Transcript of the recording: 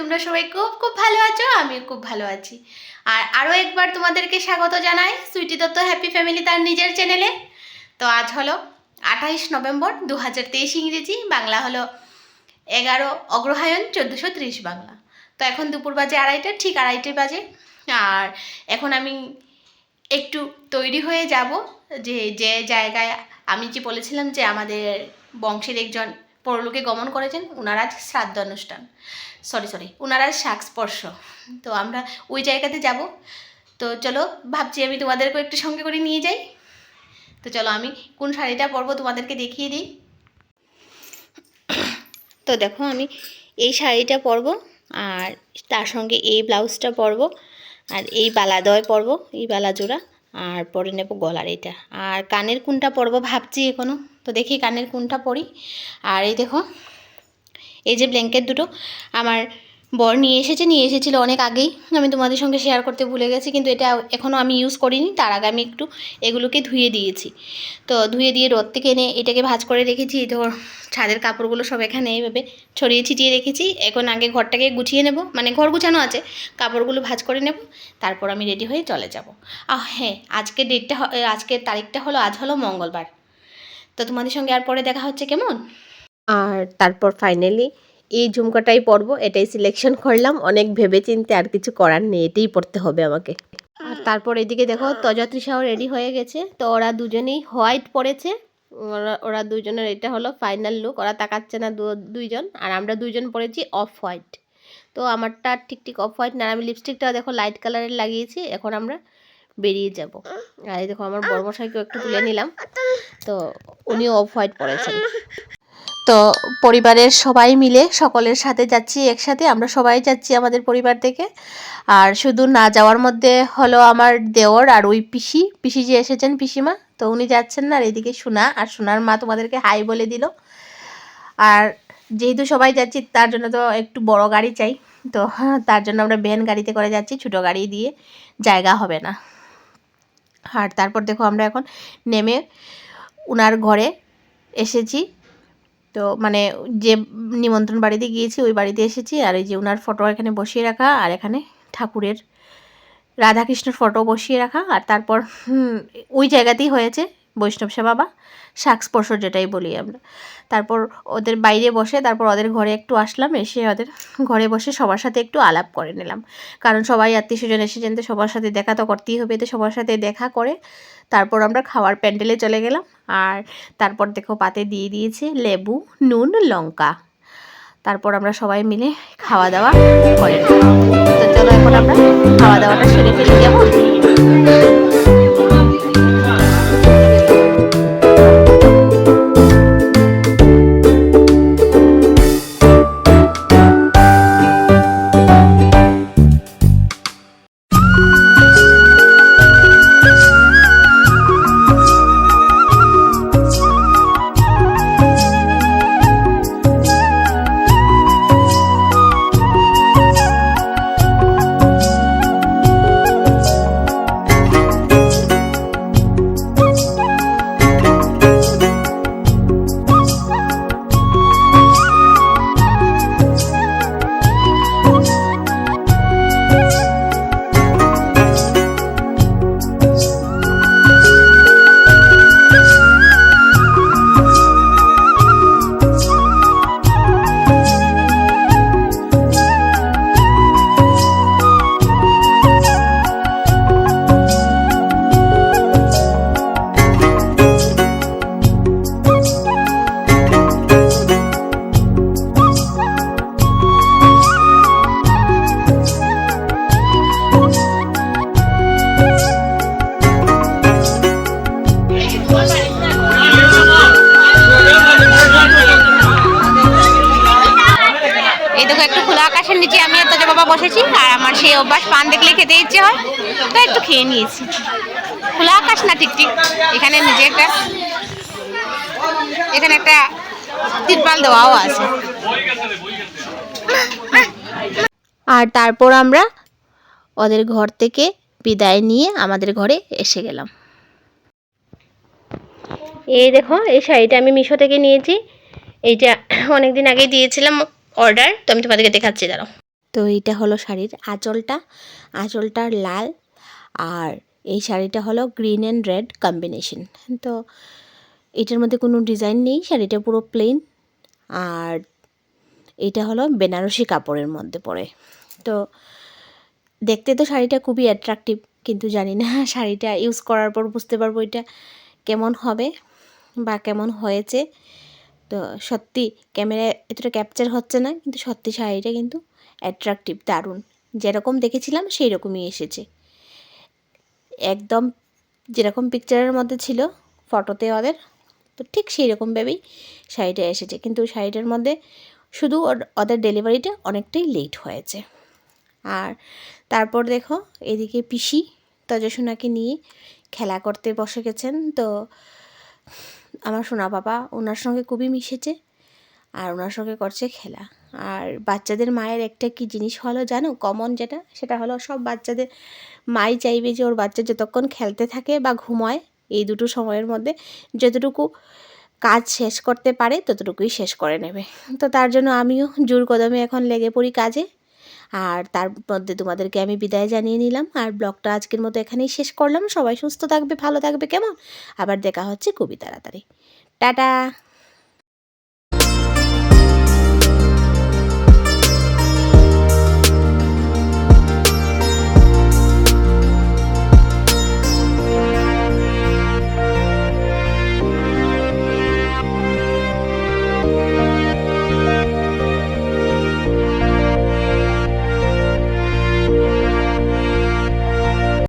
তোমরা সবাই খুব খুব ভালো আছো, আমিও খুব ভালো আছি। আর আরও একবার তোমাদেরকে স্বাগত জানাই সুইটি দত্ত হ্যাপি ফ্যামিলি তার নিজের চ্যানেলে। তো আজ হলো 28 নভেম্বর 2023 ইংরেজি, বাংলা হলো 11 অগ্রহায়ণ 1430 বাংলা। তো এখন দুপুর বাজে আড়াইটা, ঠিক আড়াইটে বাজে। আর এখন আমি একটু তৈরি হয়ে যাব যে জায়গায় আমি যে বলেছিলাম যে আমাদের বংশের একজন পরলোকে গমন করেছেন, ওনারা শ্রাদ্ধ অনুষ্ঠান, সরি ওনারা শাকস্পর্শ। তো আমরা ওই জায়গাতে যাব। তো চলো, ভাবছি আমি তোমাদেরকে একটু সঙ্গে করে নিয়ে যাই। তো চলো, আমি কোন শাড়িটা পরবো তোমাদেরকে দেখিয়ে দিই। তো দেখো, আমি এই শাড়িটা পরবো, আর তার সঙ্গে এই ব্লাউজটা পরবো, আর এই বালাদয় পরবো, এই বালা জোড়া, আর পরে নেব গলার এটা। আর কানের কোনটা পরবো ভাবছি এখনও, তো দেখি কানের কোনটা পরি। আর এই দেখো, এই যে ব্ল্যাঙ্কেট দুটো আমার বর নিয়ে এসেছিল অনেক আগেই, আমি তোমাদের সঙ্গে শেয়ার করতে ভুলে গেছি, কিন্তু এটা এখনও আমি ইউজ করিনি। তার আগে আমি একটু এগুলোকে ধুয়ে দিয়েছি। তো ধুয়ে দিয়ে রোদ থেকে এনে এটাকে ভাঁজ করে রেখেছি। তো ছাদের কাপড়গুলো সব এখানে এইভাবে ছড়িয়ে ছিটিয়ে রেখেছি। এখন আগে ঘরটাকে গুছিয়ে নেব, মানে ঘর গুছানো আছে, কাপড়গুলো ভাঁজ করে নেব, তারপর আমি রেডি হয়ে চলে যাব। হ্যাঁ, আজকের তারিখটা হলো, আজ হলো মঙ্গলবার। তো তোমাদের সঙ্গে আর পরে দেখা হচ্ছে কেমন। আর তারপর ফাইনালি এই ঝুমকাটাই পরবো, এটাই সিলেকশন করলাম। অনেক ভেবে চিনতে, আর কিছু করার নেই, এটাই পরতে হবে আমাকে। আর তারপর এদিকে দেখো, তজা-তৃষাও রেডি হয়ে গেছে। তো ওরা দুজনেই হোয়াইট পরেছে। ওরা দুজনের এটা হলো ফাইনাল লুক। ওরা তাকাচ্ছে না দুইজন, আর আমরা দুইজন পরেছি অফ হোয়াইট। তো আমারটা ঠিক অফ হোয়াইট না, আমি লিপস্টিকটা দেখো লাইট কালারের লাগিয়েছি। এখন আমরা বেরিয়ে যাব। আর এই দেখো, আমার বড়মশাইকেও একটু তুলে নিলাম। তো উনিও অফ হোয়াইট পরেছেন। তো পরিবারের সবাই মিলে সকলের সাথে যাচ্ছি একসাথে, আমরা সবাই যাচ্ছি আমাদের পরিবার থেকে। আর শুধু না যাওয়ার মধ্যে হলো আমার দেওর আর ওই পিসি যে এসেছেন, পিসিমা, তো উনি যাচ্ছেন না। আর এদিকে সোনা, আর সোনার মা তোমাদেরকে হাই বলে দিল। আর যেহেতু সবাই যাচ্ছি, তার জন্য তো একটু বড় গাড়ি চাই। তো তার জন্য আমরা ভ্যান গাড়িতে করে যাচ্ছি, ছোটো গাড়ি দিয়ে জায়গা হবে না। আর তারপর দেখো, আমরা এখন নেমে ওনার ঘরে এসেছি। তো মানে যে নিমন্ত্রণ বাড়িতে গিয়েছি ওই বাড়িতে এসেছি। আর এই যে ওনার ফটো এখানে বসিয়ে রাখা, আর এখানে ঠাকুরের রাধাকৃষ্ণের ফটো বসিয়ে রাখা। আর তারপর ওই জায়গাতেই হয়েছে বৈষ্ণব সেবা বা শাকস্পর্শ, যেটাই বলি আমরা। তারপর ওদের বাইরে বসে, তারপর ওদের ঘরে একটু আসলাম, এসে ওদের ঘরে বসে সবার সাথে একটু আলাপ করে নিলাম। কারণ সবাই আত্মীয়স্বজন এসেছেন, তো সবার সাথে দেখা তো করতেই হবে। তো সবার সাথে দেখা করে তারপর আমরা খাওয়ার প্যান্ডেলে চলে গেলাম। আর তারপর দেখো, পাতে দিয়ে দিয়েছে লেবু, নুন, লঙ্কা। তারপর আমরা সবাই মিলে খাওয়া দাওয়া করে। তো চলো, এখন আমরা খাওয়া দাওয়াটা সেরে ফেলি কেমন। নিচে আমি আর তোজা বাবা বসেছি, আর আমার সেই অভ্যাস, পান দেখলে খেতে ইচ্ছে হয়, তো একটু খেয়ে নিয়েছি। খোলা আকাশ না, ঠিক এখানে নিচে এখানে একটা তিরপাল দেওয়াও আছে। আর তারপর আমরা ওদের ঘর থেকে বিদায় নিয়ে আমাদের ঘরে এসে গেলাম। এই দেখো, এই শাড়িটা আমি মিশো থেকে নিয়েছি। এইটা অনেক দিন আগে দিয়েছিলাম অর্ডার, তো আমি তোমাদেরকে দেখাচ্ছি, দাঁড়াও। তো এইটা হলো শাড়ির আঁচলটা লাল, আর এই শাড়িটা হলো গ্রিন অ্যান্ড রেড কম্বিনেশন। তো এটার মধ্যে কোনো ডিজাইন নেই, শাড়িটা পুরো প্লেন। আর এটা হলো বেনারসি কাপড়ের মধ্যে পড়ে। তো দেখতে তো শাড়িটা খুবই অ্যাট্রাকটিভ, কিন্তু জানি না শাড়িটা ইউজ করার পর বুঝতে পারবো এটা কেমন হবে বা কেমন হয়েছে। তো সত্যি ক্যামেরায় এতটা ক্যাপচার হচ্ছে না, কিন্তু সত্যি শাড়িটা কিন্তু অ্যাট্রাকটিভ, দারুণ। যেরকম দেখেছিলাম সেই রকমই এসেছে, একদম যেরকম পিকচারের মধ্যে ছিল ফটোতে ওদের, তো ঠিক সেই রকমভাবেই শাড়িটা এসেছে। কিন্তু শাড়িটার মধ্যে শুধু ওদের ডেলিভারিটা অনেকটাই লেট হয়েছে। আর তারপর দেখো এদিকে পিসি তজসোনাকে নিয়ে খেলা করতে বসে গেছেন। তো আমার সোনা বাবা ওনার সঙ্গে খুবই মিশেছে, আর ওনার সঙ্গে করছে খেলা। আর বাচ্চাদের মায়ের একটা কি জিনিস হলো জানো, কমন যেটা, সেটা হলো সব বাচ্চাদের মাই চাইবে যে ওর বাচ্চা যতক্ষণ খেলতে থাকে বা ঘুমায়, এই দুটো সময়ের মধ্যে যতটুকু কাজ শেষ করতে পারে ততটুকুই শেষ করে নেবে। তো তার জন্য আমিও জোর কদমে এখন লেগে পড়ি কাজে। আর তার মধ্যে তোমাদেরকে আমি বিদায় জানিয়ে নিলাম, আর ব্লগটা আজকের মতো এখানেই শেষ করলাম। সবাই সুস্থ থাকবে, ভালো থাকবে, কেমন? আবার দেখা হচ্ছে খুবই তাড়াতাড়ি। টাটা।